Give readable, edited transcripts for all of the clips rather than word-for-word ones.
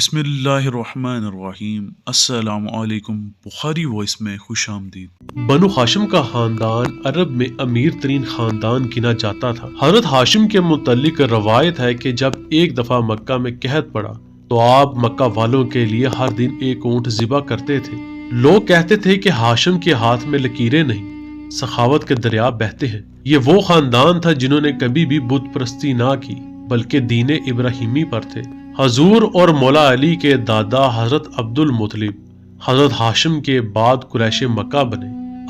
بسم اللہ الرحمن الرحیم۔ السلام علیکم، بخاری وائس میں خوش آمدید۔ بنو ہاشم کا خاندان عرب میں امیر ترین خاندان گنا جاتا تھا۔ حضرت ہاشم کے متعلق روایت ہے کہ جب ایک دفعہ مکہ میں قحط پڑا تو آپ مکہ والوں کے لیے ہر دن ایک اونٹ ذبح کرتے تھے۔ لوگ کہتے تھے کہ ہاشم کے ہاتھ میں لکیریں نہیں، سخاوت کے دریا بہتے ہیں۔ یہ وہ خاندان تھا جنہوں نے کبھی بھی بت پرستی نہ کی بلکہ دین ابراہیمی پر تھے۔ حضور اور مولا علی کے دادا حضرت عبد المطلب حضرت ہاشم کے بعد قریش مکہ بنے۔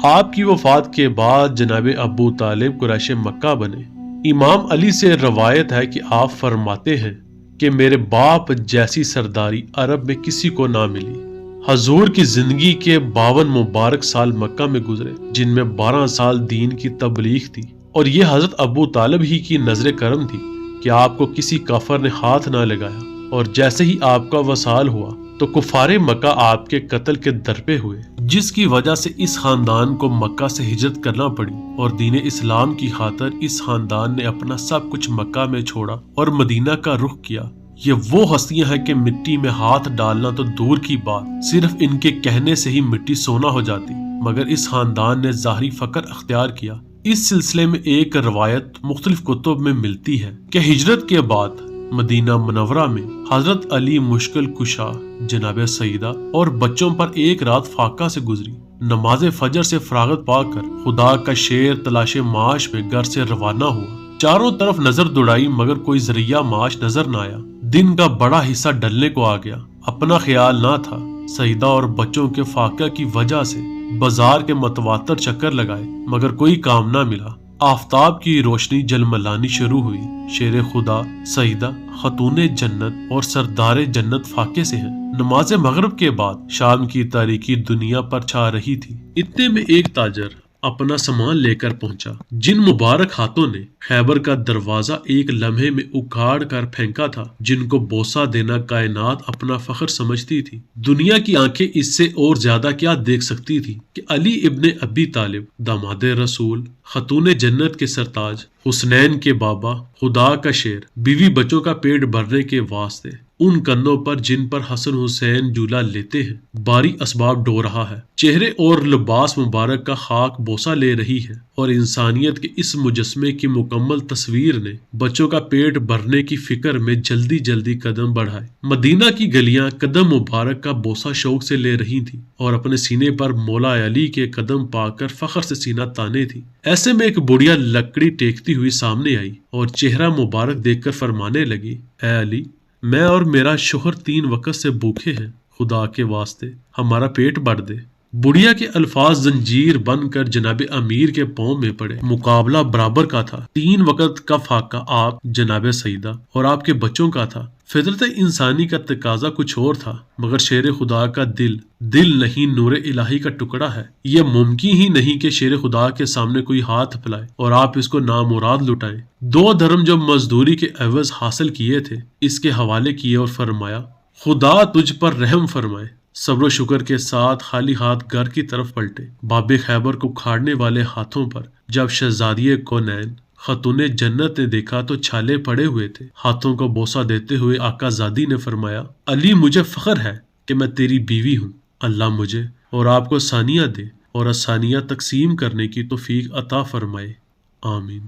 آپ کی وفات کے بعد جناب ابو طالب قریش مکہ بنے۔ امام علی سے روایت ہے کہ آپ فرماتے ہیں کہ میرے باپ جیسی سرداری عرب میں کسی کو نہ ملی۔ حضور کی زندگی کے 52 مبارک سال مکہ میں گزرے، جن میں 12 سال دین کی تبلیغ تھی، اور یہ حضرت ابو طالب ہی کی نظر کرم تھی کہ آپ کو کسی کافر نے ہاتھ نہ لگایا، اور جیسے ہی آپ کا وصال ہوا تو کفار مکہ آپ کے قتل کے درپے ہوئے، جس کی وجہ سے اس خاندان کو مکہ سے ہجرت کرنا پڑی، اور دین اسلام کی خاطر اس خاندان نے اپنا سب کچھ مکہ میں چھوڑا اور مدینہ کا رخ کیا۔ یہ وہ ہستیاں ہیں کہ مٹی میں ہاتھ ڈالنا تو دور کی بات، صرف ان کے کہنے سے ہی مٹی سونا ہو جاتی، مگر اس خاندان نے ظاہری فقر اختیار کیا۔ اس سلسلے میں ایک روایت مختلف کتب میں ملتی ہے کہ ہجرت کے بعد مدینہ منورہ میں حضرت علی مشکل کشا جناب سیدہ اور بچوں پر ایک رات فاقہ سے گزری۔ نماز فجر سے فراغت پا کر خدا کا شیر تلاش معاش میں گھر سے روانہ ہوا۔ چاروں طرف نظر دوڑائی مگر کوئی ذریعہ معاش نظر نہ آیا۔ دن کا بڑا حصہ ڈلنے کو آ گیا، اپنا خیال نہ تھا۔ سیدہ اور بچوں کے فاقہ کی وجہ سے بازار کے متواتر چکر لگائے مگر کوئی کام نہ ملا۔ آفتاب کی روشنی جلملانی شروع ہوئی۔ شیر خدا سیدہ خاتون جنت اور سردار جنت فاقے سے ہیں۔ نماز مغرب کے بعد شام کی تاریکی دنیا پر چھا رہی تھی۔ اتنے میں ایک تاجر اپنا سامان لے کر پہنچا۔ جن مبارک ہاتھوں نے خیبر کا دروازہ ایک لمحے میں اکھاڑ کر پھینکا تھا، جن کو بوسہ دینا کائنات اپنا فخر سمجھتی تھی، دنیا کی آنکھیں اس سے اور زیادہ کیا دیکھ سکتی تھی کہ علی ابن ابی طالب داماد رسول، خاتون جنت کے سرتاج، حسنین کے بابا، خدا کا شیر، بیوی بچوں کا پیٹ بھرنے کے واسطے ان کندھوں پر جن پر حسن حسین جھولا لیتے ہیں باری اسباب ڈو رہا ہے۔ چہرے اور لباس مبارک کا خاک بوسہ لے رہی ہے، اور انسانیت کے اس مجسمے کی مکمل تصویر نے بچوں کا پیٹ بھرنے کی فکر میں جلدی جلدی قدم بڑھائے۔ مدینہ کی گلیاں قدم مبارک کا بوسہ شوق سے لے رہی تھیں، اور اپنے سینے پر مولا علی کے قدم پا کر فخر سے سینہ تانے تھی۔ ایسے میں ایک بڑھیا لکڑی ٹیکتی ہوئی سامنے آئی اور چہرہ مبارک دیکھ کر فرمانے لگی، اے علی، میں اور میرا شوہر 3 وقت سے بھوکے ہیں، خدا کے واسطے ہمارا پیٹ بھر دے۔ بڑھیا کے الفاظ زنجیر بن کر جناب امیر کے پاؤں میں پڑے۔ مقابلہ برابر کا تھا۔ 3 وقت کا فاقہ آپ جناب سیدہ اور آپ کے بچوں کا تھا۔ فطرت انسانی کا تقاضا کچھ اور تھا، مگر شیر خدا کا دل نہیں، نور الہی کا ٹکڑا ہے۔ یہ ممکن ہی نہیں کہ شیر خدا کے سامنے کوئی ہاتھ پھیلائے اور آپ اس کو نامراد لٹائیں۔ 2 درہم جو مزدوری کے عوض حاصل کیے تھے اس کے حوالے کیے اور فرمایا، خدا تجھ پر رحم فرمائے۔ صبر و شکر کے ساتھ خالی ہاتھ گھر کی طرف پلٹے۔ باب خیبر کو کھاڑنے والے ہاتھوں پر جب شہزادی کونین خاتون جنت نے دیکھا تو چھالے پڑے ہوئے تھے۔ ہاتھوں کو بوسہ دیتے ہوئے آقا زادی نے فرمایا، علی، مجھے فخر ہے کہ میں تیری بیوی ہوں۔ اللہ مجھے اور آپ کو ثانیہ دے اور ثانیہ تقسیم کرنے کی توفیق عطا فرمائے، آمین۔